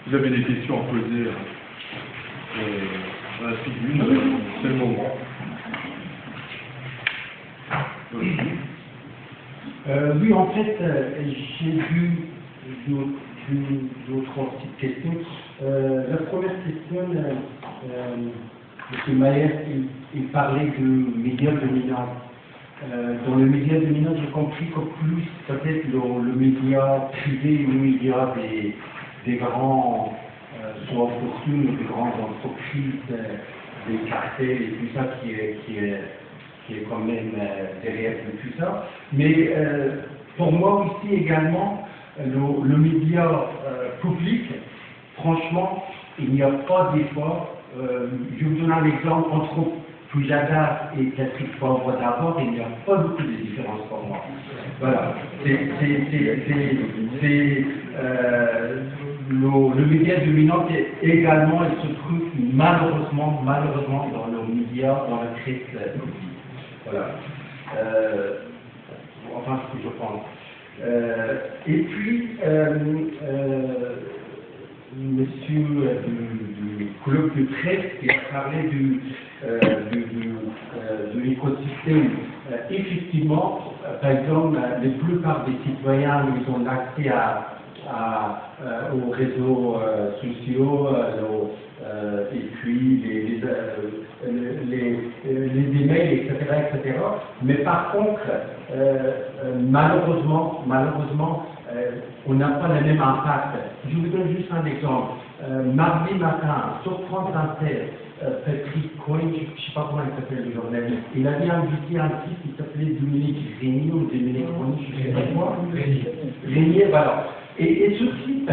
vous avez des questions à poser à la tribune, c'est le moment. Oui, en fait, j'ai vu d'autres petites questions. La première question, M. Mayer, il parlait du média dominant. Dans le média dominant, j'ai compris que plus peut-être le média privé ou le média des grands soit fortunes, des grandes entreprises, des cartels et tout ça qui est quand même derrière tout ça. Mais pour moi aussi également, le média public, franchement, il n'y a pas d'effort. Je vous donne un exemple entre Poujada et Patrick Poivre d'abord, il n'y a pas beaucoup de différence pour moi. Voilà. Le média dominant également, il se trouve malheureusement dans le média, dans la presse publique. Voilà. Enfin, ce que je pense. Et puis, monsieur du colloque de presse qui a parlé de l'écosystème. Effectivement, par exemple, la plupart des citoyens, ils ont accès aux réseaux sociaux, et puis les emails, etc. Mais par contre, malheureusement, on n'a pas le même impact. Je vous donne juste un exemple. Mardi matin, sur France Inter, Patrick Cohen, je ne sais pas comment il s'appelle le journaliste, il avait invité un type qui s'appelait Dominique Régnier ou Dominique Régnier, je ne sais pas quoi. Régnier, voilà. Et ce type,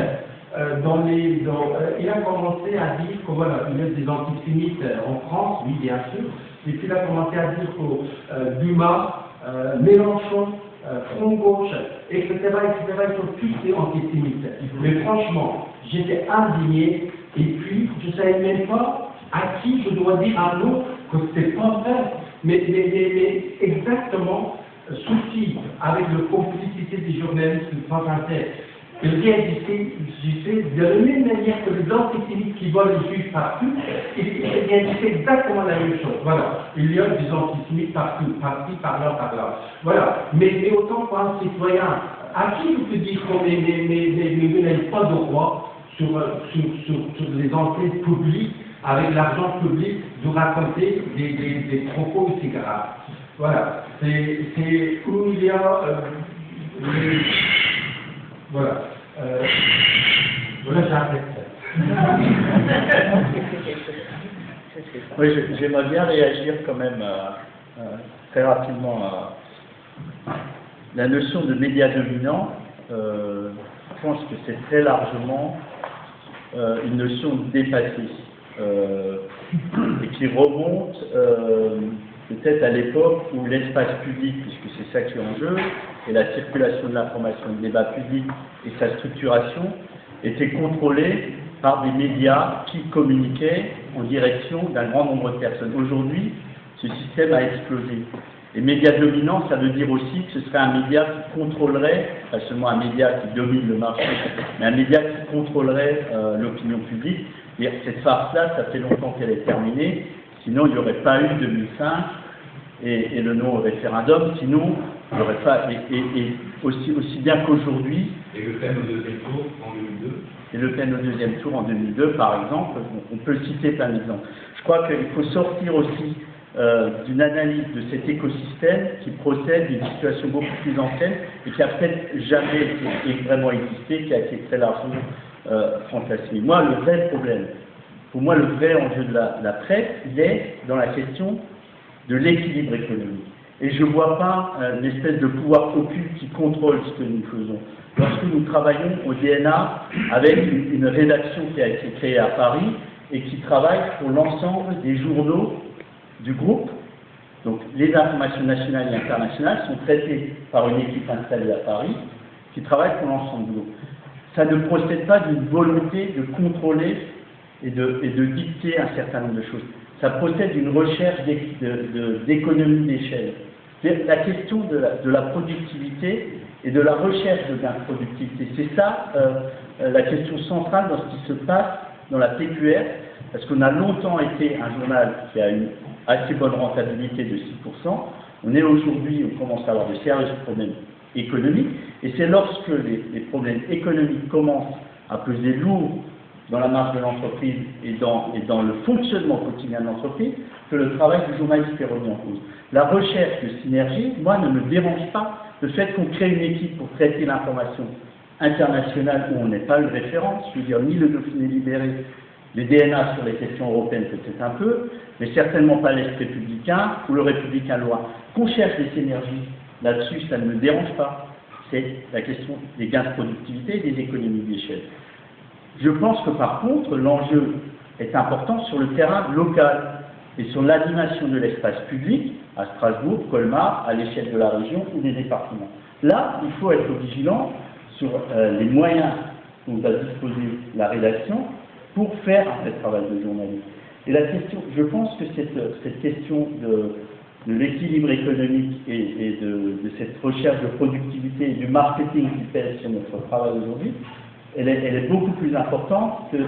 il a commencé à dire que voilà, il y a des antisémites en France, oui bien sûr, et puis il a commencé à dire que Dumas, Mélenchon, Front Gauche, etc., ils sont tous des antisémites. Mais franchement, j'étais indigné, et puis je ne savais même pas à qui je dois dire un mot que c'est pas vrai. Mais exactement, souci avec la complicité des journalistes de France Inter. Il réagissait de la même manière que les antisémites qui volent les juifs partout, il réagissait exactement la même chose. Voilà, il y a des antisémites partout, par-ci, par-là. Voilà, mais autant qu'un citoyen, à qui vous pouvez dire que vous n'avez pas de droit sur les enquêtes publiques, avec l'argent public, de raconter des propos aussi graves. Voilà, c'est où il y a... Voilà. Voilà, j'arrête. Oui, j'aimerais bien réagir quand même très rapidement à la notion de média dominant. Je pense que c'est très largement une notion dépassée et qui remonte peut-être à l'époque où l'espace public, puisque c'est ça qui est en jeu, et la circulation de l'information, le débat public et sa structuration étaient contrôlés par des médias qui communiquaient en direction d'un grand nombre de personnes. Aujourd'hui, ce système a explosé. Et médias dominants, ça veut dire aussi que ce serait un média qui contrôlerait, pas seulement un média qui domine le marché, mais un média qui contrôlerait l'opinion publique. Et cette farce-là, ça fait longtemps qu'elle est terminée, sinon il n'y aurait pas eu 2005 et le non au référendum, sinon il n'y aurait pas, et aussi bien qu'aujourd'hui. Et Le Pen au deuxième tour en 2002. Et Le Pen au deuxième tour en 2002, par exemple, on peut citer plein d'exemples. Je crois qu'il faut sortir aussi d'une analyse de cet écosystème qui procède d'une situation beaucoup plus ancienne et qui a peut-être jamais vraiment existé, qui a été très largement fantasmé. Moi, le vrai problème, pour moi, le vrai enjeu de la presse, il est dans la question de l'équilibre économique. Et je ne vois pas une espèce de pouvoir occulte qui contrôle ce que nous faisons. Lorsque nous travaillons au DNA avec une rédaction qui a été créée à Paris et qui travaille pour l'ensemble des journaux du groupe, donc les informations nationales et internationales sont traitées par une équipe installée à Paris qui travaille pour l'ensemble du groupe. Ça ne procède pas d'une volonté de contrôler et de dicter un certain nombre de choses. Ça procède d'une recherche d'économie d'échelle. C'est la question de la productivité et de la recherche de gains de productivité. C'est ça la question centrale dans ce qui se passe dans la PQR, parce qu'on a longtemps été un journal qui a une assez bonne rentabilité de 6%. On est aujourd'hui, on commence à avoir de sérieux problèmes économiques, et c'est lorsque les problèmes économiques commencent à peser lourd dans la marge de l'entreprise et dans le fonctionnement quotidien de l'entreprise que le travail du journaliste est remis en cause. La recherche de synergie, moi, ne me dérange pas. Le fait qu'on crée une équipe pour traiter l'information internationale où on n'est pas une référence, je veux dire, ni le Dauphiné libéré, les DNA sur les questions européennes peut-être un peu, mais certainement pas l'Est républicain ou le républicain loi. Qu'on cherche des synergies là-dessus, ça ne me dérange pas. C'est la question des gains de productivité et des économies d'échelle. Je pense que par contre, l'enjeu est important sur le terrain local et sur l'animation de l'espace public à Strasbourg, Colmar, à l'échelle de la région ou des départements. Là, il faut être vigilant sur les moyens dont va disposer la rédaction pour faire un vrai travail de journalisme. Et la question, je pense que cette question de l'équilibre économique et de cette recherche de productivité et du marketing qui pèse sur notre travail aujourd'hui, elle est beaucoup plus importante que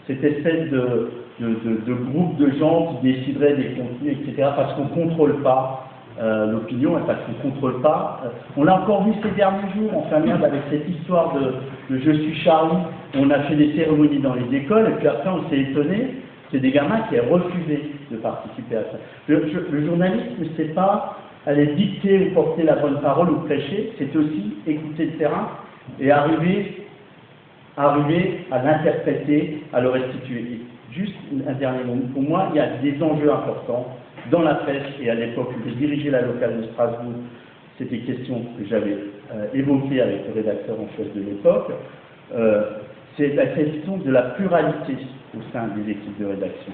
cette espèce de groupe de gens qui décideraient des contenus, etc., parce qu'on ne contrôle pas l'opinion et parce qu'on ne contrôle pas. On l'a encore vu ces derniers jours, enfin merde, avec cette histoire de Je suis Charlie, on a fait des cérémonies dans les écoles, et puis après on s'est étonné, c'est des gamins qui ont refusé de participer à ça. Le journalisme, c'est pas aller dicter ou porter la bonne parole ou prêcher, c'est aussi écouter le terrain et arriver à l'interpréter, à le restituer. Juste un dernier mot. Pour moi, il y a des enjeux importants dans la presse, et à l'époque où j'ai dirigé la locale de Strasbourg, c'était des questions que j'avais évoquées avec le rédacteur en chef de l'époque, c'est la question de la pluralité au sein des équipes de rédaction.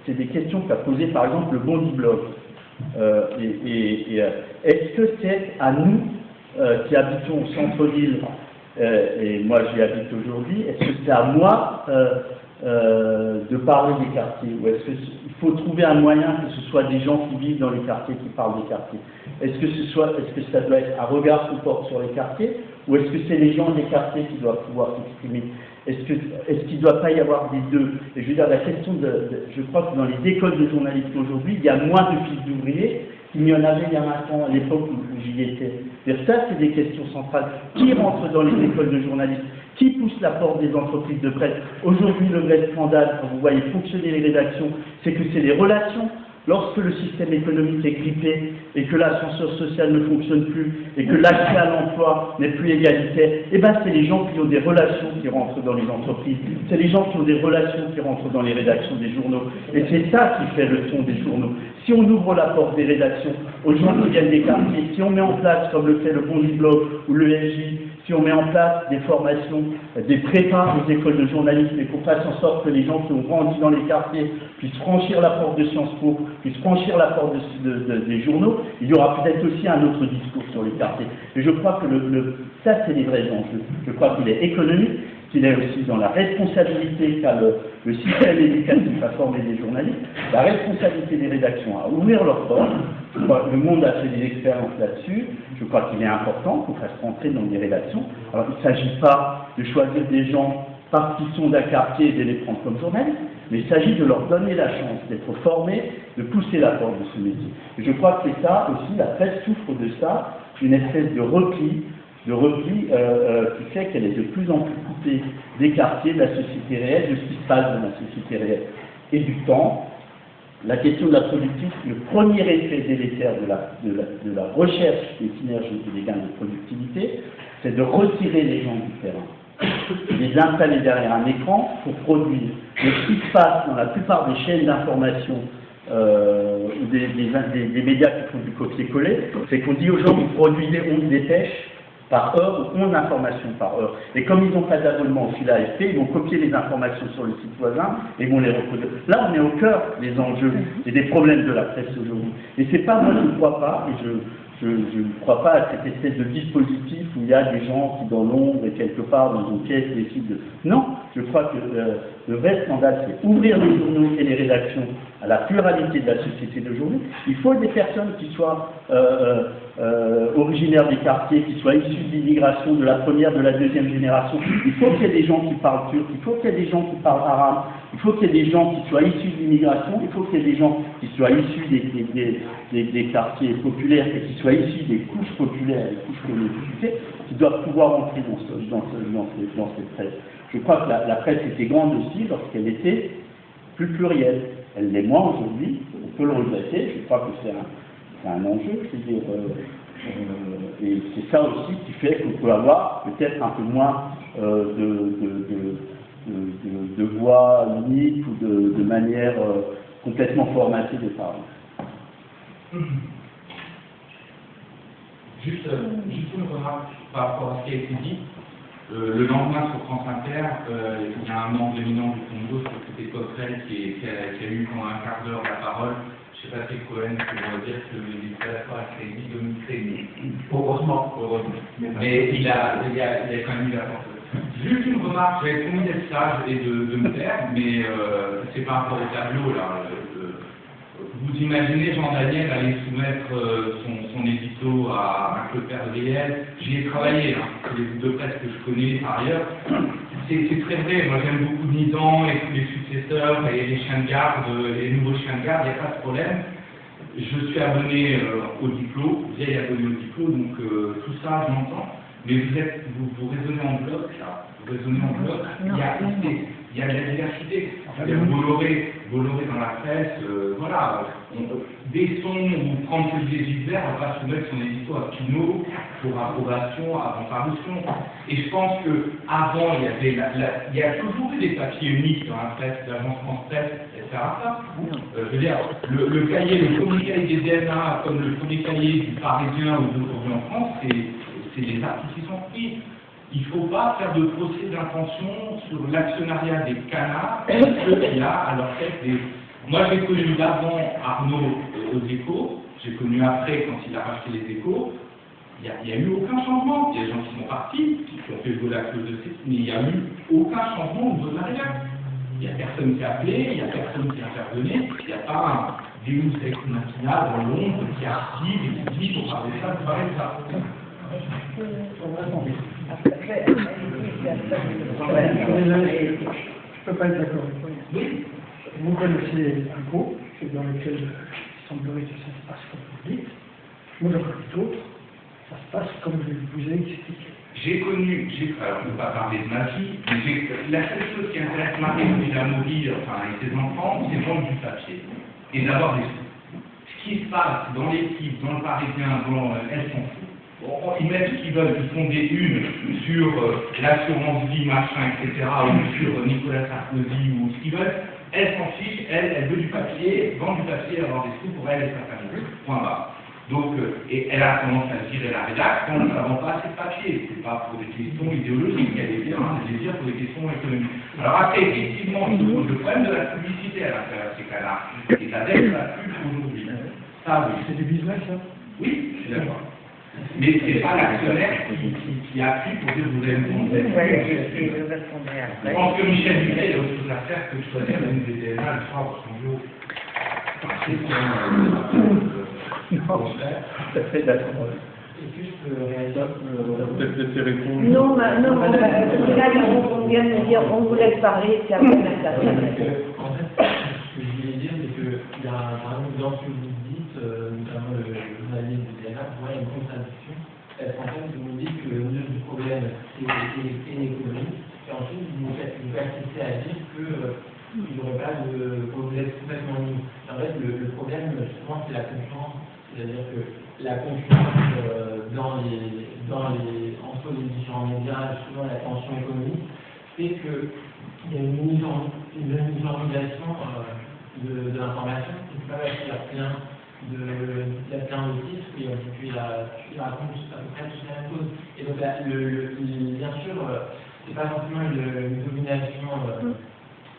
C'est des questions qu'a posées par exemple le Bondi Blog. Est-ce que c'est à nous qui habitons au centre-ville, et moi j'y habite aujourd'hui, est-ce que c'est à moi de parler des quartiers, ou est-ce qu'il faut trouver un moyen que ce soit des gens qui vivent dans les quartiers qui parlent des quartiers? Est-ce que ça doit être un regard qu'on porte sur les quartiers, ou est-ce que c'est les gens des quartiers qui doivent pouvoir s'exprimer? Est-ce qu'il ne doit pas y avoir des deux? Et je veux dire, la question je crois que dans les écoles de journalisme aujourd'hui, il y a moins de fils d'ouvriers qu'il n'y en avait il y a maintenant, à l'époque où j'y étais. Ça, c'est des questions centrales. Qui rentre dans les écoles de journalisme? Qui pousse la porte des entreprises de presse? Aujourd'hui, le vrai scandale, quand vous voyez fonctionner les rédactions, c'est que c'est les relations. Lorsque le système économique est grippé et que l'ascenseur social ne fonctionne plus et que l'accès à l'emploi n'est plus égalitaire, c'est les gens qui ont des relations qui rentrent dans les entreprises, c'est les gens qui ont des relations qui rentrent dans les rédactions des journaux. Et c'est ça qui fait le fond des journaux. Si on ouvre la porte des rédactions aux gens qui viennent des quartiers, si on met en place, comme le fait le Bondi Blog ou le LJ, si on met en place des formations, des prépas aux écoles de journalisme et qu'on fasse en sorte que les gens qui ont grandi dans les quartiers puissent franchir la porte de Sciences Po, puissent franchir la porte des journaux, il y aura peut-être aussi un autre discours sur les quartiers. Et je crois que ça, c'est les vrais enjeux. Je crois qu'il est économique, qu'il est aussi dans la responsabilité qu'a le système éducatif à former des journalistes, la responsabilité des rédactions à ouvrir leurs portes. Le monde a fait des expériences là-dessus. Je crois qu'il est important qu'on fasse rentrer dans des rédactions. Alors, il ne s'agit pas de choisir des gens parce qu'ils sont d'un quartier et de les prendre comme journalistes, mais il s'agit de leur donner la chance d'être formés, de pousser la porte de ce métier. Et je crois que c'est ça aussi, la presse souffre de ça, une espèce de repli qui fait qu'elle est de plus en plus coupée des quartiers, de la société réelle, de ce qui se passe dans la société réelle et du temps. La question de la productivité, le premier effet délétère de la recherche des synergies et des gains de productivité, c'est de retirer les gens du terrain, les installer derrière un écran pour produire. Mais ce qui se passe dans la plupart des chaînes d'information ou des médias qui font du copier-coller, c'est qu'on dit aux gens, vous produisez 11 dépêches par heure ou 11 informations par heure. Et comme ils n'ont pas d'abonnement au fil AFP, ils vont copier les informations sur le site voisin et ils vont les reproduire. Là, on est au cœur des enjeux et des problèmes de la presse aujourd'hui. Et c'est pas, moi je ne crois pas, et je ne crois pas à cette espèce de dispositif où il y a des gens qui, dans l'ombre et quelque part dans une pièce, décident de... Non, je crois que le vrai scandale, c'est ouvrir les journaux et les rédactions à la pluralité de la société d'aujourd'hui, il faut des personnes qui soient originaires des quartiers, qui soient issues de l'immigration de la première, de la deuxième génération. Il faut qu'il y ait des gens qui parlent turc, il faut qu'il y ait des gens qui parlent arabe, il faut qu'il y ait des gens qui soient issus de l'immigration, il faut qu'il y ait des gens qui soient issus des quartiers populaires et qui soient issus des couches populaires, des couches communautés, qui doivent pouvoir entrer dans cette presse. Je crois que la presse était grande aussi lorsqu'elle était plus plurielle. Elle l'est moins aujourd'hui, on peut le regretter, je crois que c'est un enjeu, je veux dire, et c'est ça aussi qui fait qu'on peut avoir peut-être un peu moins de voix unique ou de manière complètement formatée de parler. Juste une remarque par rapport à ce qui a été dit. Le lendemain sur France Inter, il y a un membre éminent du Congo, c'était Coquerel, qui a eu pendant un quart d'heure la parole. Je ne sais pas si Cohen pour dire qu'il était d'accord avec les idées de Mussolini. Heureusement. Mais il a quand même eu la parole. Juste une remarque, j'avais promis d'être sage et de me taire, mais c'est par rapport au tableau là. Vous imaginez Jean-Daniel aller soumettre son édito à un Clotaire Riel. J'y ai travaillé, hein, c'est les groupes de presse que je connais par ailleurs. C'est très vrai, moi j'aime beaucoup Nidan et tous les successeurs et les chiens de garde, les nouveaux chiens de garde, il n'y a pas de problème. Je suis abonné au Diplo, vieil abonné au Diplo, donc tout ça j'entends. Mais vous raisonnez en bloc là, vous raisonnez en bloc, il y a de la diversité. Il y a Bolloré dans la presse, voilà, des sons ou prendre Olivier Gisbert, on va soumettre son édito à Pinot pour approbation, avant parution. Et je pense qu'avant, il y a toujours eu des papiers uniques dans la presse, l'agence France Presse, etc. Je veux dire, le premier cahier des DNA, comme le premier cahier du Parisien ou d'aujourd'hui en France, c'est des artistes qui sont pris. Il ne faut pas faire de procès d'intention sur l'actionnariat des canards, parce qu'il y a à leur tête des... Moi, j'ai connu d'avant Arnaud aux Échos, j'ai connu après quand il a racheté les Échos. Il n'y a eu aucun changement. Il y a des gens qui sont partis, qui ont fait voler la clause de sécurité, mais il n'y a eu aucun changement au niveau de la rédaction. Il n'y a personne qui a appelé, il n'y a personne qui a intervenu, il n'y a pas un Deus ex machina dans l'ombre qui archive et qui dit pour parler ça, pour parler de ça. Je ne peux pas être d'accord. Oui. Vous connaissez un groupe dans lequel il semblerait que ça se passe comme vous dites. Moi, j'en connais d'autres. Ça se passe comme je vous ai expliqué. J'ai connu, alors je ne peux pas parler de ma vie, mais la seule chose qui intéresse Marie depuis la mourir, enfin, et ses enfants, c'est vendre du papier et d'avoir des sous. Ce qui se passe dans l'équipe, dans le Parisien, elles s'en foutent. Bon, ils mettent ce qu'ils veulent, ils font des unes sur l'assurance vie, machin, etc., ou sur Nicolas Sarkozy, ou ce qu'ils veulent. Elle s'en fiche, elle veut du papier, vendre du papier, avoir des sous pour elle et sa famille. Point barre. Donc, et elle a tendance à tirer la rédaction quand nous n'avons pas assez de papier. C'est pas pour des questions idéologiques, elle est bien, je vais dire pour des questions économiques. Alors après, effectivement, le problème de la publicité à l'intérieur de ces canards, et la dette la pub aujourd'hui. Ça, oui. C'est du business, ça? Oui, je suis d'accord. Mais ce n'est pas l'actionnaire qui appuie pour dire vous allez me prendre. Je pense que Michel Buquet, il a autre chose à faire que de choisir une des DNA le soir pour son bureau. Non, tout à fait d'accord. Peut-être laisser répondre. Non, là, on vient de dire, on vous laisse parler, c'est après la En fait, ce que je voulais dire, c'est qu'il y a, par exemple, dans ce que vous dites, notamment le journaliste du DNA, pour moi, il y a une contradiction. Parce qu'en fait, vous dites que le nœud du problème, c'est l'économie, et ensuite, vous persistez à dire qu'il n'y aurait pas de... que vous êtes complètement libre. En fait, le problème, souvent, c'est la concurrence. C'est-à-dire que la concurrence entre les différents médias, souvent la tension économique, fait qu'il y a une uniformisation de l'information qui peut être plein de titres et puis il raconte à peu près toute la même chose. Et donc bien sûr, c'est pas forcément une domination,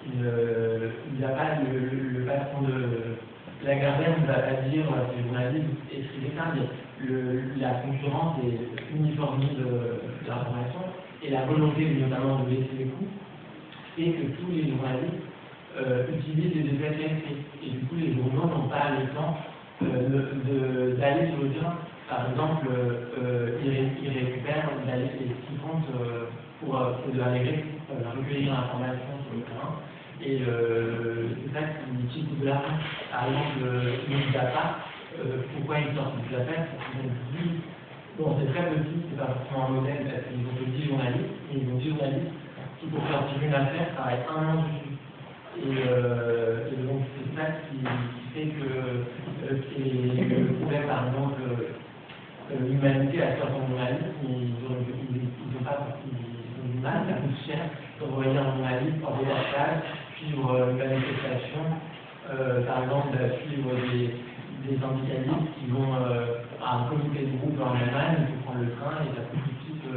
il n'y a pas le patron de Lagardère ne va pas dire que les journalistes écrivez ça, mais la concurrence est uniformise de l'information et la volonté notamment de baisser les coûts fait que tous les journalistes utilisent les DPFP. Et du coup, les journaux n'ont pas le temps d'aller sur le terrain. Par exemple, ils récupèrent les petits comptes pour de la recueillir l'information sur le terrain. Et c'est ça qui utilise de l'argent. Par exemple, Mediapart, pourquoi ils sortent de la presse? Parce qu'ils ont dit, bon, c'est très petit, c'est pas forcément un modèle, parce qu'ils ont 10 journalistes, et ils ont 10 journalistes qui, pour faire tirer une affaire, travaillent un an dessus. Et donc, c'est ça qui fait que le problème, par exemple, l'humanité à certains journalistes, ils ont du mal, ça coûte cher d'envoyer un journaliste en reportage, suivre une manifestation, par exemple, suivre des syndicalistes qui vont à un comité de groupe en Allemagne, il faut prendre le train et ça coûte tout de suite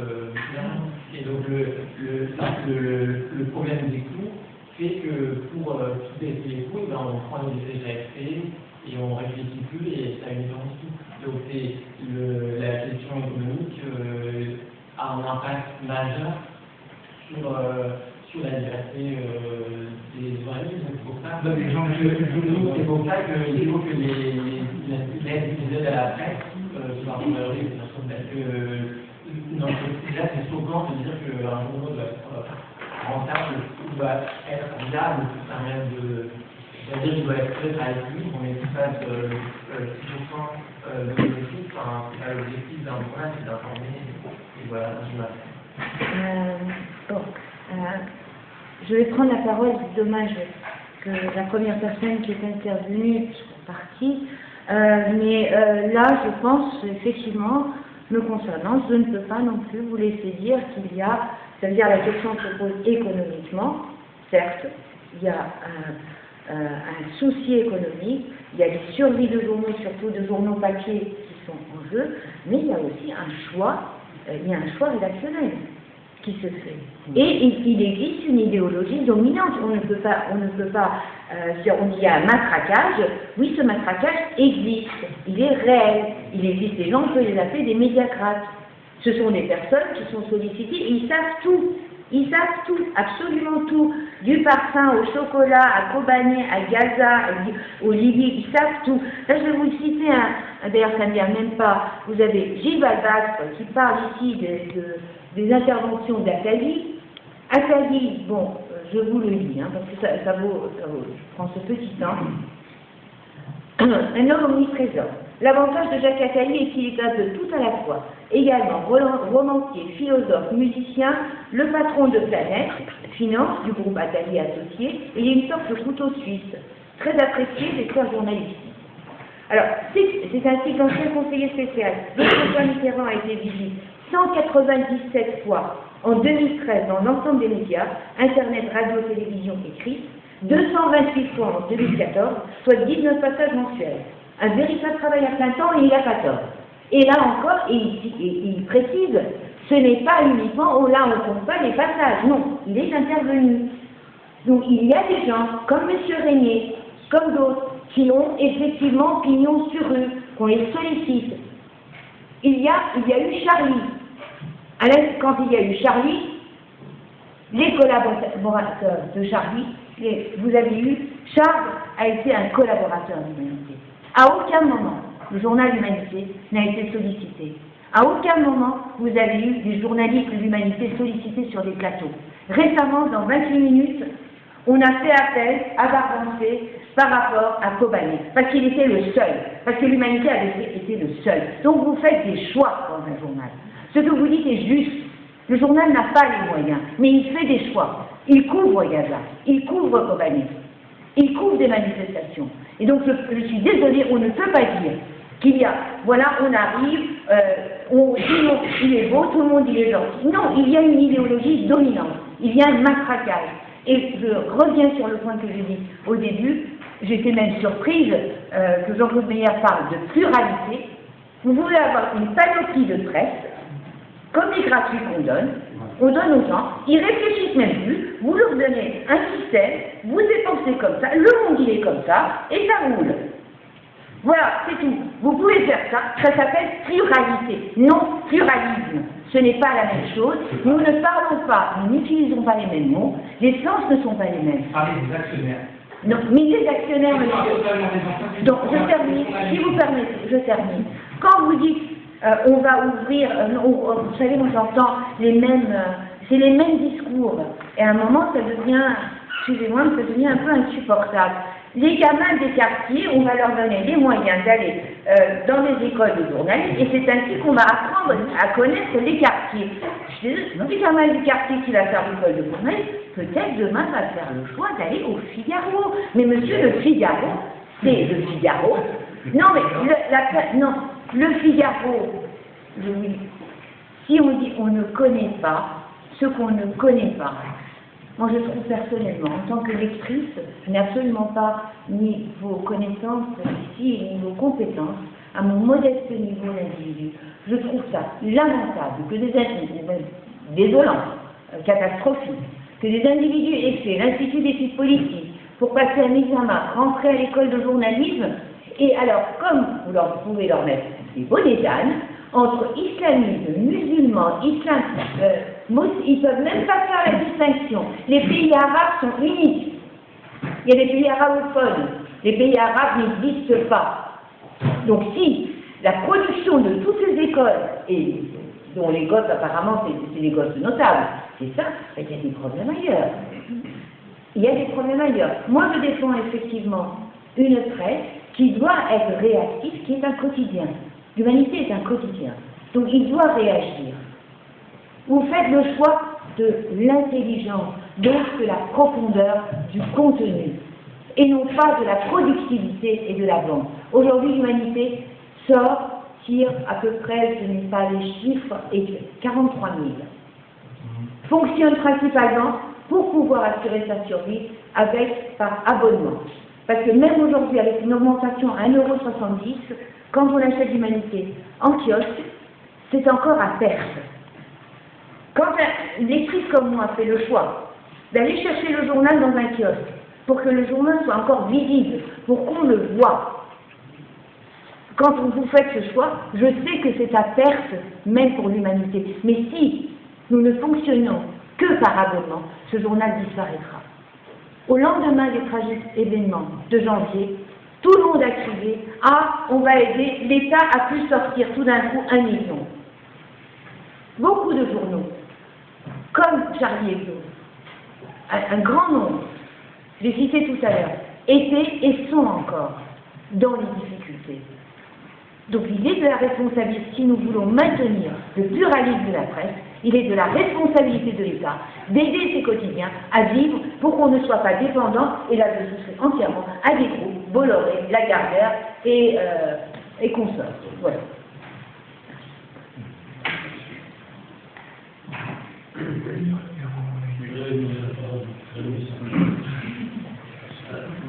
bien. Et donc le problème des coûts fait que pour tout baisser les coûts, ben, on prend des DGFP et on ne réfléchit plus et ça a une différence. Donc la question économique a un impact majeur sur la liberté des journalistes. C'est pour ça qu'il faut que les aides à la presse soient revalorisées. Parce que là, c'est choquant de dire qu'un journal doit être rentable, doit être viable, ça n'a rien de. C'est-à-dire qu'il doit être très à l'équilibre, on est pas de 6% de l'objectif, enfin, c'est pas l'objectif d'un journal, c'est d'informer, et voilà, je vais prendre la parole, c'est dommage que la première personne qui est intervenue soit partie, mais là, je pense, effectivement, me concernant, je ne peux pas non plus vous laisser dire qu'il y a, ça veut dire la question se pose économiquement, certes, il y a un souci économique, il y a des survies de journaux, surtout de journaux papier qui sont en jeu, mais il y a aussi un choix rédactionnel qui se fait. Et il existe une idéologie dominante. On ne peut pas dire on dit il y a un matraquage. Oui, ce matraquage existe, il est réel. Il existe des gens, on peut les appeler des médiacrates. Ce sont des personnes qui sont sollicitées et ils savent tout. Ils savent tout, absolument tout, du parfum au chocolat, à Kobané, à Gaza, au Libye, ils savent tout. Là, je vais vous citer d'ailleurs, ça ne vient même pas. Vous avez Gilles Balbastre qui parle ici des interventions d'Attali. Attali, bon, je vous le lis, parce que ça vaut, je prends ce petit temps. Un homme omniprésent. L'avantage de Jacques Attali est qu'il est un peu tout à la fois. Également romancier, philosophe, musicien, le patron de Planète, finance du groupe Attali Associés, et il est une sorte de couteau suisse, très apprécié des corps journalistiques. Alors, c'est un cycle d'ancien conseiller spécial. François Mitterrand a été visité 197 fois en 2013 dans l'ensemble des médias, Internet, radio, télévision écrite, 228 fois en 2014, soit 19 passages mensuels. Un véritable travail à plein temps et il n'a pas tort. Et là encore, il précise, ce n'est pas uniquement, là on ne compte pas les passages, non, il est intervenu. Donc il y a des gens, comme M. Régnier, comme d'autres, qui ont effectivement pignon sur rue, qu'on les sollicite. Il y a eu Charlie. Quand il y a eu Charlie, les collaborateurs de Charlie, vous avez eu, Charles a été un collaborateur de l'Humanité. À aucun moment, le journal L'Humanité n'a été sollicité. À aucun moment, vous avez eu des journalistes de l'Humanité sollicités sur des plateaux. Récemment, dans 28 minutes, on a fait appel à Barbancé par rapport à Kobané, parce qu'il était le seul, parce que l'Humanité avait été le seul. Donc vous faites des choix dans un journal. Ce que vous dites est juste. Le journal n'a pas les moyens, mais il fait des choix. Il couvre Gaza, il couvre Kobané, il couvre des manifestations. Et donc je suis désolée, on ne peut pas dire qu'il y a, voilà, on arrive, sinon il est beau, tout le monde il est gentil. Non, il y a une idéologie dominante, il y a un matraquage. Et je reviens sur le point que j'ai dit au début, j'étais même surprise que Jean-Claude Meyer parle de pluralité. Vous pouvez avoir une panoplie de presse, comme les gratuits qu'on donne aux gens, ils réfléchissent même plus, vous leur donnez un système, vous dépensez comme ça, le monde il est comme ça, et ça roule. Voilà, c'est tout. Vous pouvez faire ça, ça s'appelle pluralité, non pluralisme. Ce n'est pas la même chose. Nous ne parlons pas, nous n'utilisons pas les mêmes mots. Les sens ne sont pas les mêmes. Parler des actionnaires. Non, mais les actionnaires, monsieur. Donc, je termine, si vous permettez, je termine. Quand vous dites, on va ouvrir, vous savez, moi j'entends les mêmes, c'est les mêmes discours. Et à un moment, ça devient, excusez-moi, mais ça devient un peu insupportable. Les gamins des quartiers, on va leur donner les moyens d'aller dans les écoles de journalisme, et c'est ainsi qu'on va apprendre à connaître les quartiers. Je suis désolée, le gamin du quartier qui va faire l'école de journalisme, peut-être demain va faire le choix d'aller au Figaro. Mais monsieur, le Figaro, c'est le Figaro. Non, mais non, le Figaro, si on dit on ne connaît pas ce qu'on ne connaît pas, moi je trouve personnellement, en tant que lectrice, je n'ai absolument pas ni vos connaissances ici, ni vos compétences, à mon modeste niveau d'individu. Je trouve ça lamentable que des individus, désolant, catastrophique, que des individus aient fait l'Institut d'études politiques pour passer un examen, rentrer à l'école de journalisme, et alors, comme vous pouvez leur mettre des bonnets d'âne, entre islamisme, musulmans, islam, ils ne peuvent même pas faire la distinction. Les pays arabes sont uniques. Il y a des pays arabophones. Les pays arabes n'existent pas. Donc si la production de toutes ces écoles, et dont les gosses apparemment c'est les gosses notables, c'est ça, il y a des problèmes ailleurs. Il y a des problèmes ailleurs. Moi je défends effectivement une presse qui doit être réactive, qui est un quotidien. L'humanité est un quotidien. Donc il doit réagir. Vous faites le choix de l'intelligence, donc de la profondeur du contenu, et non pas de la productivité et de la vente. Aujourd'hui, l'humanité tire à peu près, je n'ai pas les chiffres, et 43 000. Fonctionne principalement pour pouvoir assurer sa survie par abonnement. Parce que même aujourd'hui, avec une augmentation à 1,70 €, quand on achète l'humanité en kiosque, c'est encore à perte. Quand une lectrice comme moi fait le choix d'aller chercher le journal dans un kiosque, pour que le journal soit encore visible, pour qu'on le voit, quand vous faites ce choix, je sais que c'est à perte, même pour l'humanité. Mais si nous ne fonctionnons que par abonnement, ce journal disparaîtra. Au lendemain des tragiques événements de janvier, tout le monde a crié « Ah, on va aider, l'État a pu sortir tout d'un coup 1 million ». Beaucoup de journaux, comme Charlie Hebdo, un grand nombre, je l'ai cité tout à l'heure, étaient et sont encore dans les difficultés. Donc il est de la responsabilité, si nous voulons maintenir le pluralisme de la presse, il est de la responsabilité de l'État d'aider ses quotidiens à vivre pour qu'on ne soit pas dépendant, et là je souscris entièrement, à des groupes, Bolloré, Lagardère et consorts. Voilà.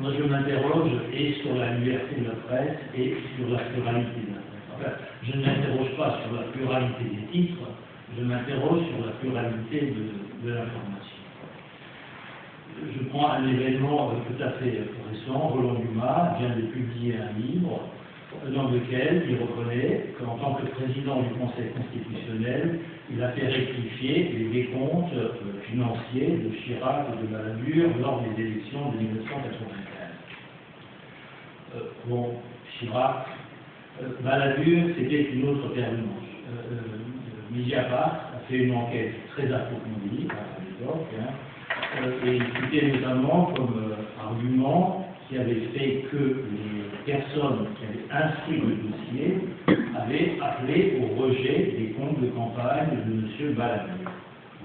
Moi, je m'interroge et sur la liberté de la presse et sur la pluralité de la presse. Enfin, je ne m'interroge pas sur la pluralité des titres, je m'interroge sur la pluralité de l'information. Je prends un événement tout à fait récent. Roland Dumas vient de publier un livre dans lequel il reconnaît qu'en tant que président du Conseil constitutionnel, il a fait rectifier les décomptes financiers de Chirac et de Balladur lors des élections de 1995. Bon, Chirac, Balladur, c'était une autre paire de manches. Mediapart a fait une enquête très approfondie à l'époque, et il citait notamment comme argument qui avait fait que les personnes qui avaient instruit le dossier avaient appelé au rejet des comptes de campagne de M. Balladur.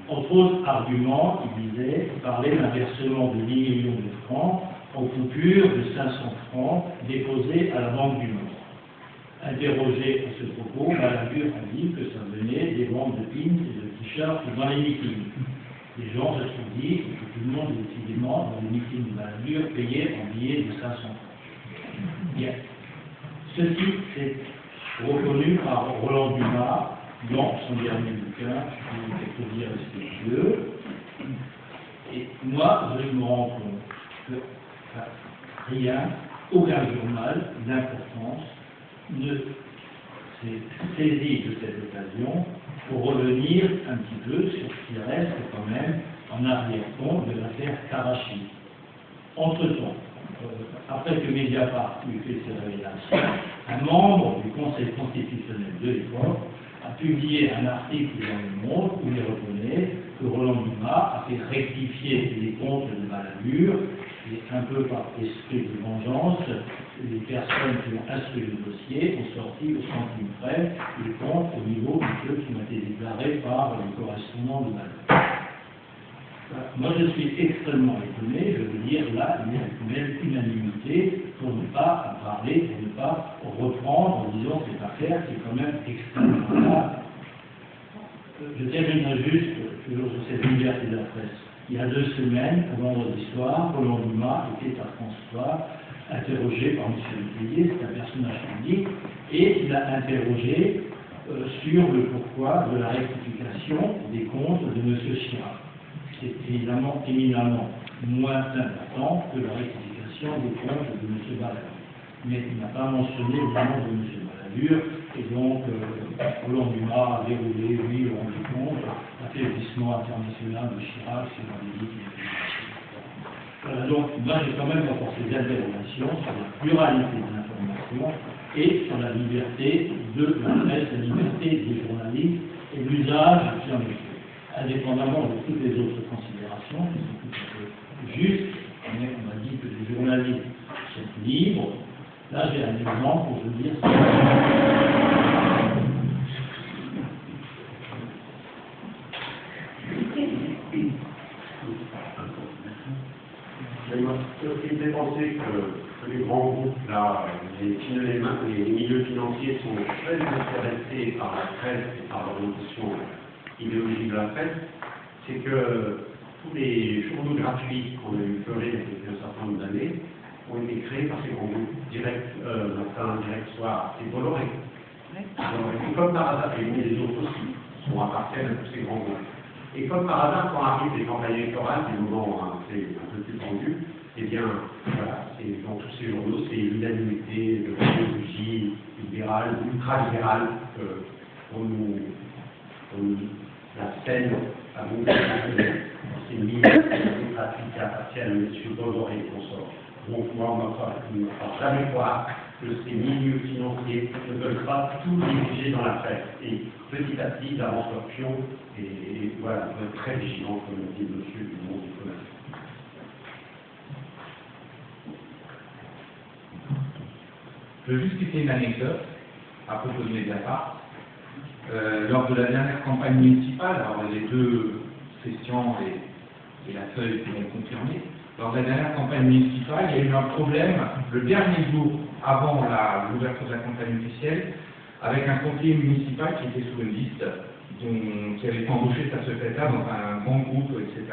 Entre autres arguments, il parlait d'un versement de 10 millions de francs en coupure de 500 francs déposés à la Banque du Nord. Interrogé à ce propos, Balladur a dit que ça venait des ventes de pins et de t-shirts dans les meetings. Les gens se sont dit que tout le monde, décidément, dans les meetings de Balladur, payait en billets de 500 francs. Bien. Ceci est reconnu par Roland Dumas dans son dernier bouquin, qui est pour dire respectueux. Et moi, je me rends compte que rien, aucun journal d'importance ne s'est saisi de cette occasion pour revenir un petit peu sur ce qui reste quand même en arrière-fond de l'affaire Karachi. Entre-temps, après que Mediapart eut fait ses révélations, un membre du Conseil constitutionnel de l'époque a publié un article dans Le Monde où il reconnaît que Roland Dumas a fait rectifier les comptes de Balladur et un peu par esprit de vengeance, les personnes qui ont instruit le dossier ont sorti au centime près les comptes au niveau de ceux qui ont été déclarés par le correspondant de Balladur. Moi, je suis extrêmement étonné, je veux dire là, une unanimité pour ne pas en parler, pour ne pas reprendre, disons, cette affaire qui est quand même extrêmement grave. Je terminerai juste toujours sur cette liberté de la presse. Il y a 2 semaines, un vendredi soir, Roland Dumas était à France 3, interrogé par M. Letellier, c'est un personnage public, et il a interrogé sur le pourquoi de la rectification des comptes de M. Chirac. C'est évidemment éminemment moins important que la rectification des comptes de M. Balladur. Mais il n'a pas mentionné le nom de M. Balladur, et donc Roland Dumas a déroulé, lui, on rendu compte, l'affaiblissement international de Chirac sur la République. Donc, moi, j'ai quand même apporté des interrogations sur la pluralité de l'information et sur la liberté de la presse, la liberté des journalistes et l'usage qui en est fait. Indépendamment de toutes les autres considérations qui sont tout à fait justes, on a dit que les journalistes sont libres. Là, j'ai un exemple pour vous dire ça. Il fait penser que les grands groupes, là, les milieux financiers sont très intéressés par la presse et par l'orientation idéologique de la presse, c'est que tous les journaux gratuits qu'on a eu fleurir depuis un certain nombre d'années ont été créés par ces grands groupes. Matin, Direct Soir, c'est Bolloré. Et comme par hasard, et les autres aussi, appartiennent à tous ces grands groupes. Et comme par hasard, quand arrivent les campagnes électorales, des moments un peu plus tendus, eh bien, voilà, dans tous ces journaux, c'est l'unanimité de l'idéologie libérale, ultra-libérale, la scène à vous, c'est une ligne gratuite qui appartient à M. Bolloré et consorts. Donc, moi, on ne va jamais croire que ces milieux financiers ne veulent pas tout diriger dans la presse. Et petit à petit, ils avancent leur pion, et voilà, on va être très vigilant, comme dit le monsieur du monde économique. Je veux juste citer une anecdote à propos de Mediapart. Lors de la dernière campagne municipale, alors les 2 sessions et la feuille qui l'ont confirmé, lors de la dernière campagne municipale, il y a eu un problème le dernier jour avant l'ouverture de la campagne officielle avec un conseiller municipal qui était sur une liste, qui avait été embauché sa secrétaire dans un grand groupe, etc.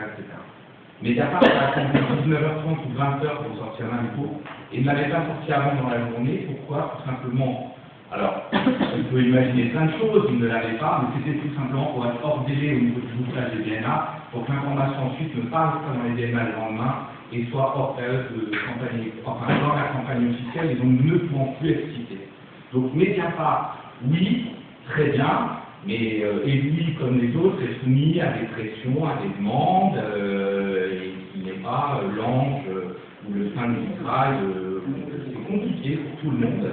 Mediapart a attendu 19h30 ou 20h pour sortir l'info et ne l'avait pas sorti avant dans la journée. Pourquoi? Tout simplement. Alors, on peut imaginer plein de choses, il ne l'avait pas, mais c'était tout simplement pour être hors délai au niveau du bouclage des DNA, pour que l'information ensuite ne passe pas dans les DNA le lendemain et soit hors période de campagne, enfin dans la campagne officielle, et donc ne pouvant plus être cité. Donc Mediapart, oui, très bien, mais et lui, comme les autres, est soumis à des pressions, à des demandes, et il n'est pas l'ange ou le saint du Graal, c'est compliqué pour tout le monde.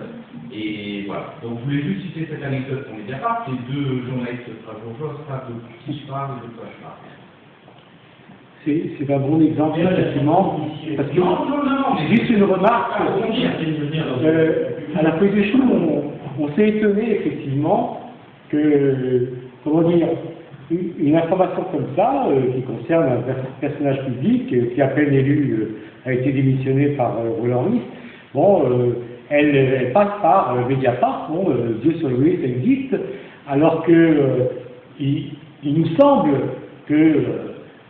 Et voilà, donc je voulais juste citer cette anecdote pour Mediapart, les 2 journalistes strasbourgeois savent de qui je parle et de quoi je parle. C'est un bon exemple, effectivement, parce que c'est juste une remarque. À la feuille des choux, on s'est étonné, effectivement, que, comment dire, une information comme ça, qui concerne un personnage public, qui à peine élu a été démissionné par Roland Ries, bon, elle passe par Mediapart, bon, Dieu sur le oui, ça existe, alors que il nous semble que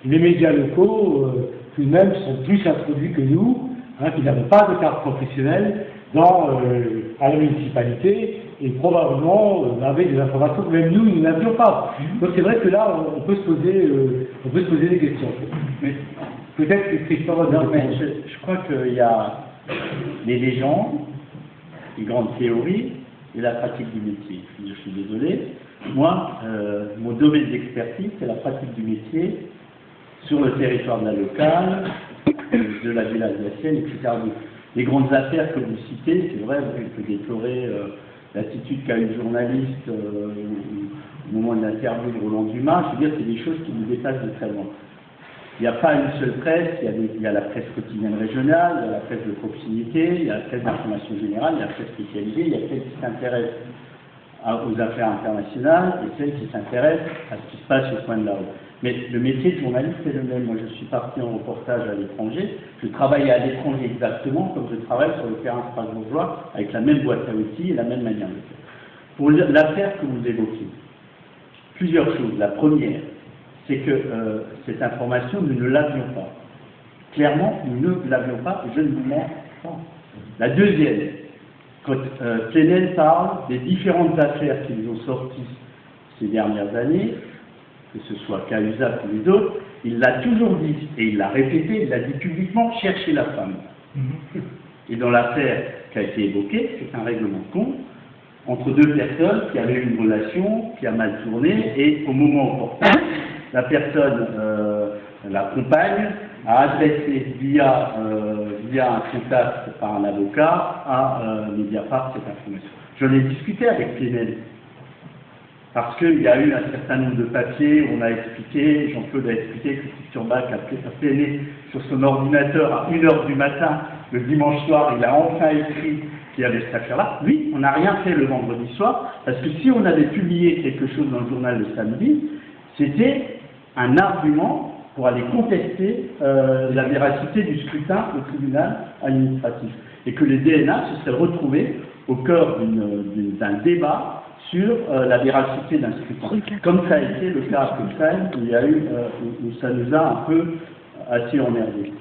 les médias locaux, tout de même, sont plus introduits que nous, qui n'avons pas de carte professionnelle à la municipalité, et probablement avec des informations que même nous n'avions pas. Donc c'est vrai que là, on peut se poser des questions. Mais peut-être que Christophe... Non, mais je crois qu'il y a les légendes, les grandes théories et la pratique du métier. Je suis désolé, moi, mon domaine d'expertise, c'est la pratique du métier sur le territoire de la locale, de la ville alsacienne, etc. Donc, les grandes affaires que vous citez, c'est vrai, on peut déplorer l'attitude qu'a une journaliste au moment de l'interview de Roland Dumas. Je veux dire, c'est des choses qui nous dépassent de très loin. Il n'y a pas une seule presse, il y a la presse quotidienne régionale, il y a la presse de proximité, il y a la presse d'information générale, il y a la presse spécialisée, il y a celle qui s'intéresse aux affaires internationales et celle qui s'intéresse à ce qui se passe au coin de la rue. Mais le métier de journaliste est le même. Moi, je suis parti en reportage à l'étranger. Je travaille à l'étranger exactement comme je travaille sur le terrain strasbourgeois avec la même boîte à outils et la même manière de faire. Pour l'affaire que vous évoquez, plusieurs choses. La première, c'est que cette information, nous ne l'avions pas. Clairement, nous ne l'avions pas, et je ne vous mens pas. La deuxième, quand Plenel parle des différentes affaires qui nous ont sorties ces dernières années, que ce soit Cahuzac ou les autres, il l'a toujours dit, et il l'a répété, il l'a dit publiquement, chercher la femme. Et dans l'affaire qui a été évoquée, c'est un règlement de compte entre deux personnes qui avaient une relation qui a mal tourné, et au moment opportun, la personne, la compagne, a adressé via un contact par un avocat à Mediapart cette information. J'en ai discuté avec Plenel, parce qu'il y a eu un certain nombre de papiers où on a expliqué, Jean-Claude a expliqué que Christian Bach a pléné sur son ordinateur à 1h du matin, le dimanche soir, il a enfin écrit qu'il y avait cette affaire-là. Oui, on n'a rien fait le vendredi soir, parce que si on avait publié quelque chose dans le journal le samedi, c'était un argument pour aller contester la véracité du scrutin au tribunal administratif. Et que les DNA se seraient retrouvés au cœur d'un débat sur la véracité d'un scrutin. Comme ça a été le cas à Köln, où il y a eu, où ça nous a un peu assez emmerdés.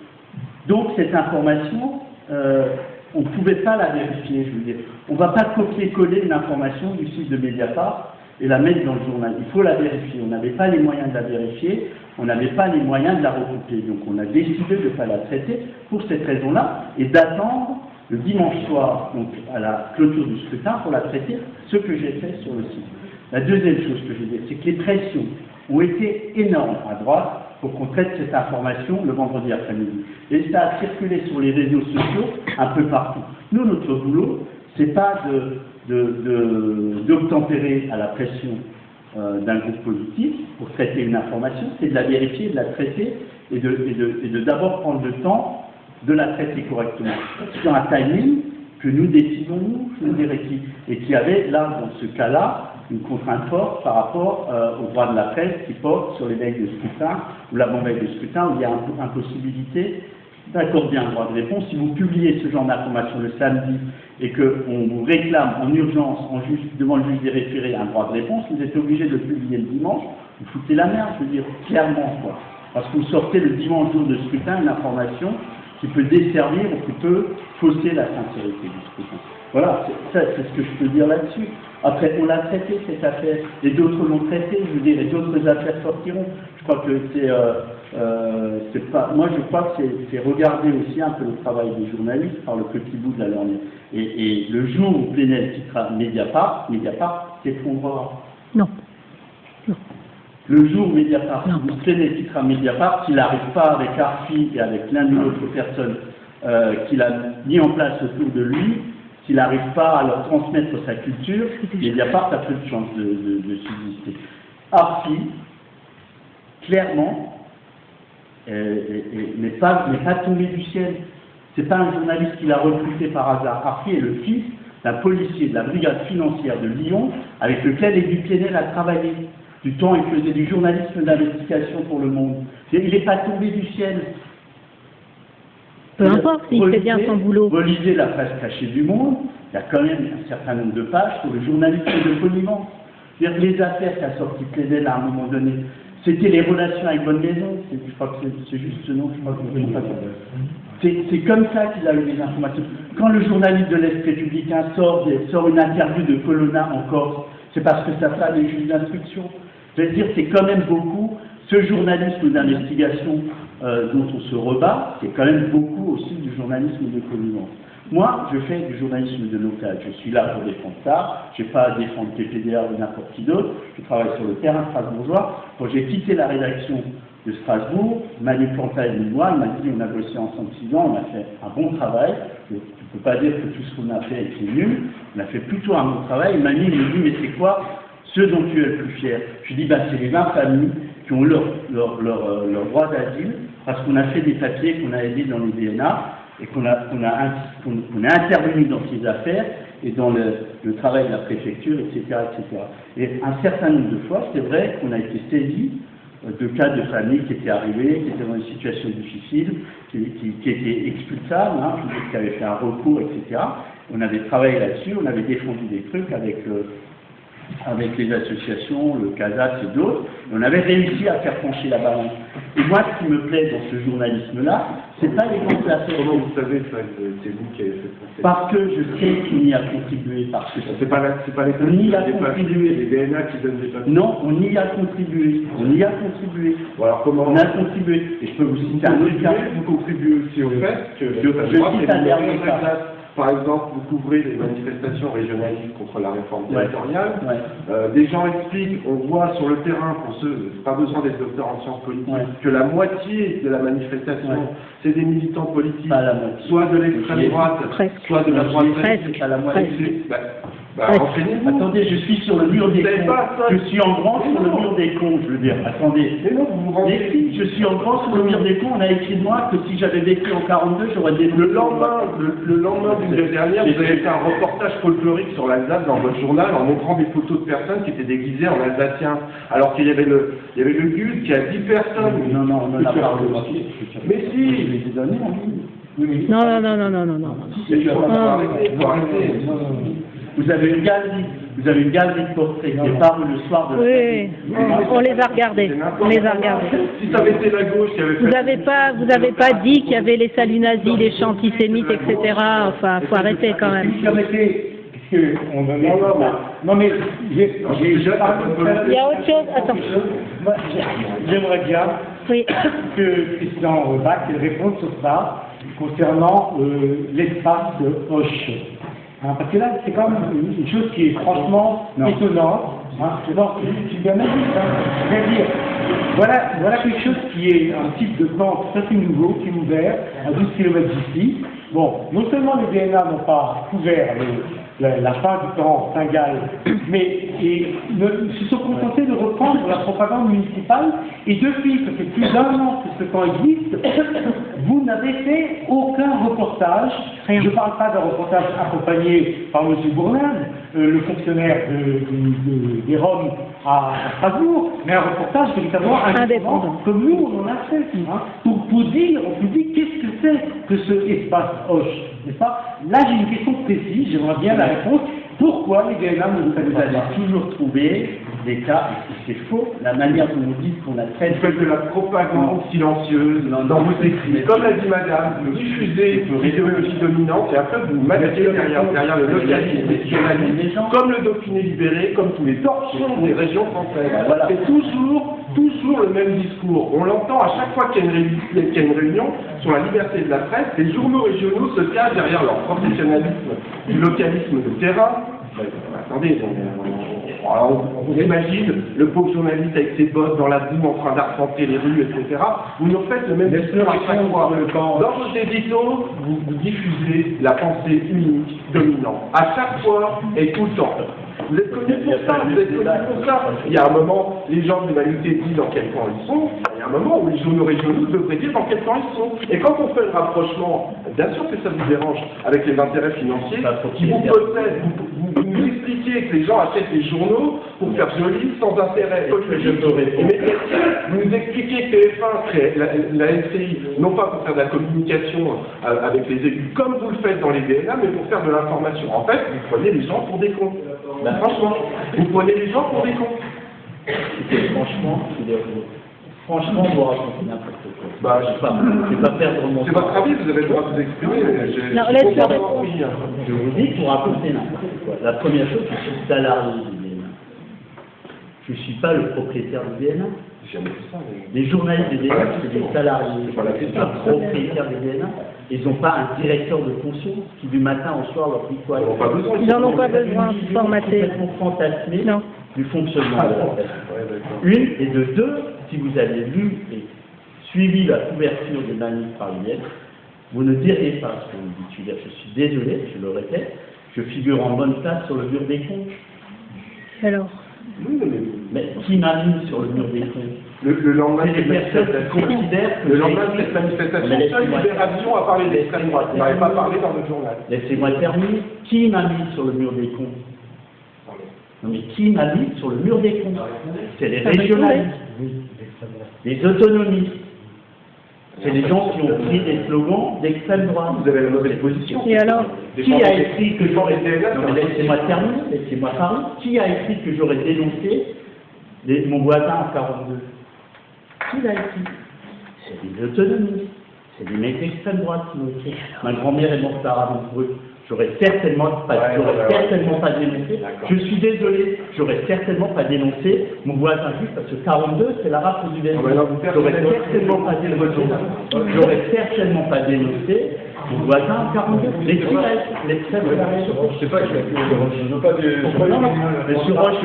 Donc cette information, on ne pouvait pas la vérifier, je veux dire. On ne va pas copier-coller une information du site de Mediapart et la mettre dans le journal. Il faut la vérifier. On n'avait pas les moyens de la vérifier, on n'avait pas les moyens de la recouper. Donc on a décidé de ne pas la traiter pour cette raison-là et d'attendre le dimanche soir, donc à la clôture du scrutin, pour la traiter, ce que j'ai fait sur le site. La deuxième chose que je dis, c'est que les pressions ont été énormes à droite pour qu'on traite cette information le vendredi après-midi. Et ça a circulé sur les réseaux sociaux un peu partout. Nous, notre boulot, c'est pas d'obtempérer à la pression d'un groupe politique pour traiter une information, c'est de la vérifier, de la traiter et de d'abord prendre le temps de la traiter correctement. Sur un timing que nous décidons, nous, je vous dirais et qui avait là, dans ce cas-là, une contrainte forte par rapport au droit de la presse qui porte sur les veilles de scrutin ou l'avant-veille de scrutin où il y a impossibilité d'accorder un droit de réponse. Si vous publiez ce genre d'information le samedi et qu'on vous réclame en urgence devant le juge des référés un droit de réponse, vous êtes obligé de le publier le dimanche, vous foutez la merde, je veux dire, clairement, quoi. Parce que vous sortez le dimanche jour de scrutin une information qui peut desservir ou qui peut fausser la sincérité du scrutin. Voilà, c'est ce que je peux dire là-dessus. Après, on l'a traité cette affaire, et d'autres l'ont traité, je veux dire, et d'autres affaires sortiront. Je crois que c'est pas. Moi, je crois que c'est regarder aussi un peu le travail des journalistes par le petit bout de la lorgnette. Et le jour où Plenel quittera Mediapart s'effondrera. Non. Le jour où Plenel quittera Mediapart, s'il n'arrive pas avec Arfi et avec l'un ou l'autre personne qu'il a mis en place autour de lui, s'il n'arrive pas à leur transmettre sa culture, Mediapart a peu de chance de subsister. Arfi, clairement, n'est pas tombé du ciel. C'est pas un journaliste qui l'a recruté par hasard. Arfi est le fils d'un policier de la brigade financière de Lyon avec lequel Édu Plenel a travaillé. Du temps, il faisait du journalisme d'investigation pour Le Monde. Il n'est pas tombé du ciel. Peu importe s'il fait bien son boulot. Relisez la presse cachée du Monde, il y a quand même un certain nombre de pages sur le journalisme de connivence. C'est-à-dire que les affaires qu'a sorti Plenel à un moment donné, c'était les relations avec Bonne Maison. Je crois que c'est juste ce nom, je crois que je ne pas ça. C'est comme ça qu'il a eu des informations. Quand le journaliste de l'Est républicain sort une interview de Colonna en Corse, c'est parce que sa femme est juge d'instruction. Je veux dire, c'est quand même beaucoup. Ce journalisme d'investigation dont on se rebat, c'est quand même beaucoup aussi du journalisme de connivence. Moi, je fais du journalisme de local. Je suis là pour défendre ça. Je n'ai pas à défendre PPDA ou n'importe qui d'autre. Je travaille sur le terrain strasbourgeois. Quand j'ai quitté la rédaction de Strasbourg, Manu Planta et moi, il m'a dit on a bossé ensemble 6 ans, on a fait un bon travail. Je ne peux pas dire que tout ce qu'on a fait était nul. On a fait plutôt un bon travail. Manu me dit mais c'est quoi ce dont tu es le plus fier? Je lui dis c'est les 20 familles qui ont leur droit d'asile parce qu'on a fait des papiers qu'on a aidés dans les DNA et qu'on a intervenu dans ces affaires et dans le travail de la préfecture, etc., etc. Et un certain nombre de fois, c'est vrai qu'on a été saisi de cas de familles qui étaient arrivés, qui étaient dans une situation difficile, qui étaient expulsables, hein, qui avaient fait un recours, etc. On avait travaillé là-dessus, on avait défendu des trucs avec les associations, le CASAS et d'autres, et on avait réussi à faire pencher la balance. Et moi, ce qui me plaît dans ce journalisme-là, c'est pas les grandes affaires. Comment vous savez ça? C'est vous qui avez fait pencher? Parce que je sais qu'on y a contribué, parce que c'est pas les on y a contribué. Les DNA qui donnent des papiers. Non, on y a contribué. On y a contribué. Bon, alors comment on a contribué? Et je peux vous citer un autre cas. Vous contribuez aussi au fait que je cite un dernier cas. Par exemple, vous couvrez les manifestations régionalistes contre la réforme territoriale. Ouais. Des gens expliquent, on voit sur le terrain, pour ceux, pas besoin d'être docteur en sciences politiques, que la moitié de la manifestation, c'est des militants politiques, soit de l'extrême droite, soit de la droite. À la moitié. Renseignez-vous. Attendez, je suis sur le mur des cons. Je suis en grand sur le mur des cons, je veux dire. Attendez. Mais non, vous vous rendez. Je suis en grand sur le mur des cons. On a écrit de moi que si j'avais vécu en 42, j'aurais des. Le lendemain d'une dernière, vous avez fait un reportage folklorique sur l'Alsace dans votre journal en montrant des photos de personnes qui étaient déguisées en alsaciens. Alors qu'il y avait le GUD qui a 10 personnes. Non, on en a parlé. Mais si. Je les ai donnés en ligne. Non. Il faut arrêter. Vous avez une galerie de portraits qui est parue le soir de la Oui, on les a regardés. Si ça avait été la gauche qui avait fait... Vous avez pas dit qu'il y avait les saluts nazis, les chants antisémites, etc. Enfin, faut arrêter quand même. On en est... Non mais, Il y a autre chose, attends. J'aimerais bien que Christian Bach réponde sur ça, concernant l'espace Hoche. Hein, parce que là, c'est quand même une chose qui est franchement étonnante. Hein. Non, tu bien dit, je vais dire, voilà quelque chose qui est un type de camp tout à fait nouveau, qui est ouvert à 12 km d'ici. Bon, non seulement les DNA n'ont pas couvert la fin du camp Saint-Gall, mais se sont contentés de reprendre la propagande municipale, et depuis, ça fait plus d'1 an que ce camp existe, vous n'avez fait aucun reportage. Je ne parle pas d'un reportage accompagné par M. Bournade, le fonctionnaire des Roms à Strasbourg, mais un reportage véritablement indépendant, comme nous on en a fait, hein, pour dire au public qu'est-ce que c'est que ce espace Hoche, n'est-ce pas? Là j'ai une question précise, j'aimerais bien la réponse. Pourquoi les DNA ne vous Vous allez toujours trouver des cas, et c'est faux, la manière dont vous dites qu'on a fait... Vous faites de la propagande silencieuse dans vos écrits. Comme l'a dit madame, vous diffusez l'idéologie dominante et après vous masquez derrière le localisme nationaliste, comme le Dauphiné libéré, comme tous les torchons des régions françaises. Voilà. C'est toujours le même discours. On l'entend à chaque fois qu'il y a une réunion sur la liberté de la presse, les journaux régionaux se cachent derrière leur professionnalisme du localisme de terrain. Attendez, on imagine le pauvre journaliste avec ses bottes dans la boue en train d'arpenter les rues, etc. Vous nous faites le même discours à chaque fois. Dans vos éditos, vous diffusez la pensée unique, dominante. À chaque fois et tout le temps. Vous êtes connus pour ça, Il y a un moment, les gens de l'humanité disent dans quel camp ils sont, il y a un moment où les journaux régionaux devraient dire dans quel camp ils sont. Et quand on fait le rapprochement, bien sûr que ça vous dérange, avec les intérêts financiers, qui vous possèdent, vous nous expliquez que les gens achètent les journaux pour faire joli, sans intérêt. Mais vous nous expliquez que TF1, la LCI, non pas pour faire de la communication avec les élus, comme vous le faites dans les DNA, mais pour faire de l'information. En fait, vous prenez les gens pour des cons. Franchement, vous prenez les gens pour des cons. Franchement, vous racontez n'importe quoi. Je vais pas perdre mon temps. C'est votre avis, vous avez le droit de vous exprimer. Non, laisse-le répondre. Je vous dis pour raconter n'importe quoi. La première chose, je suis salarié du DNA. Je ne suis pas le propriétaire du DNA. jamais vu ça. Les journalistes des DNA, c'est des salariés, C'est pas la c'est question. pas propriétaires des DNA. Ils n'ont pas un directeur de conscience qui du matin au soir leur dit quoi. Ils n'en ont pas besoin. Ils n'en ont pas besoin, formatés. Complètement fantasmé Non. du fonctionnement de la presse. Ouais, d'accord. Une, et de deux, si vous avez lu et suivi la couverture des manifs parisiennes, vous ne diriez pas ce que vous dites. Je veux dire, je suis désolé, je le répète, je figure en bonne place sur le mur des comptes. Alors, Oui, Mais qui m'a mis sur le mur des comptes? le lendemain C'est de les cette personnes qui manifestation, considèrent que le lendemain de cette Mais manifestation, laissez-moi seule Libération a parlé d'extrême droite. Vous n'avez pas parlé dans notre journal. Laissez-moi terminer. Qui m'a mis sur le mur des comptes? Non mais qui m'a mis sur le mur des comptes? C'est les régionalistes, les autonomies. C'est les gens qui ont pris des slogans d'extrême droite. Vous avez la mauvaise position. et alors? Qui a écrit que j'aurais laissez-moi terminer, laissez-moi parler. Qui a écrit que j'aurais dénoncé mon voisin en 42? Qui l'a écrit? C'est des autonomies. C'est des mecs d'extrême droite qui l'ont écrit. Ma grand-mère est morte par amour. J'aurais certainement pas dénoncé. Je suis désolé, j'aurais certainement pas dénoncé mon voisin juif parce que 42 c'est la race du Vénézuela. J'aurais certainement pas dénoncé mon voisin en 42. Les l'extrême droite. Je sais pas, je veux pas Monsieur Roche,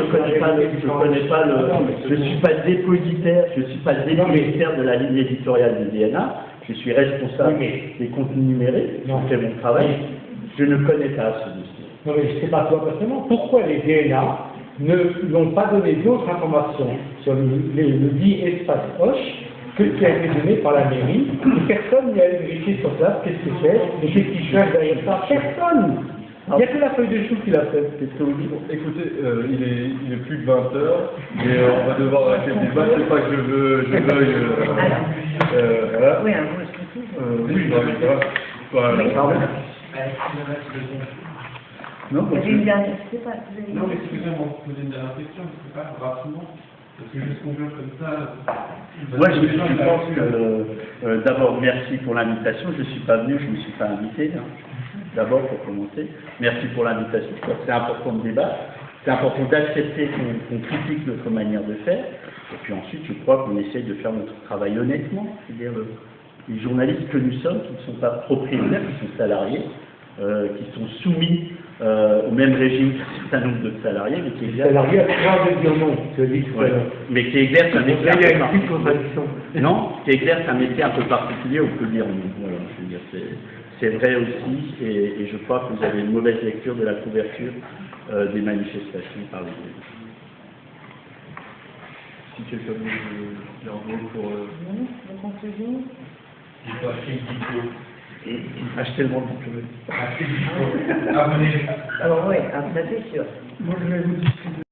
je suis pas dépositaire de la ligne éditoriale du DNA. Je suis responsable des contenus numériques. Je fais mon travail. Je ne connais pas ce dossier. Non, mais je ne sais pas toi personnellement. Pourquoi les DNA n'ont pas donné d'autres informations sur le dit espace Hoche que ce qui a été donné par la mairie? Personne n'y a vérifié sur place qu'est-ce que c'est et qu'est-ce qui change derrière ça. Personne. Il n'y a que la feuille de chou qui l'a fait. Qu'est-ce que vous dites? Écoutez, il est plus de 20 heures, et on va devoir arrêter le débat. C'est pas que je veuille. Voilà. Oui, un mot expliqué. Oui, non, mais voilà. Non, Il y avait une dernière, je sais pas, vous avez... Non, mais excusez-moi, vous poser une dernière question, je ne sais pas, rapidement, parce que juste qu'on vient comme ça... Moi, je pense que, d'abord, merci pour l'invitation. Je ne suis pas venu, je ne me suis pas invité. Hein. D'abord, pour commencer, merci pour l'invitation. Je crois que c'est important de débattre. C'est important d'accepter qu'on critique notre manière de faire. Et puis ensuite, je crois qu'on essaye de faire notre travail honnêtement. C'est-à-dire, les journalistes que nous sommes, qui ne sont pas propriétaires, qui sont salariés, qui sont soumis au même régime qu'un certain nombre de salariés, mais qui exercent... Salarié a le droit de dire non, je dis que mais qui exercent un métier il y a une un peu petite contradiction. non, qui exercent un métier un peu particulier, on peut dire. Voilà, je veux dire, c'est vrai aussi, et je crois que vous avez une mauvaise lecture de la couverture des manifestations par les élus. Si quelqu'un veut leur mot pour... Les conclusions. Il faut acheter le diplôme. Acheter le monde diplôme. Acheter le diplôme. Abonnez-vous. Alors oui, ça c'est sûr. Moi je vais vous discuter.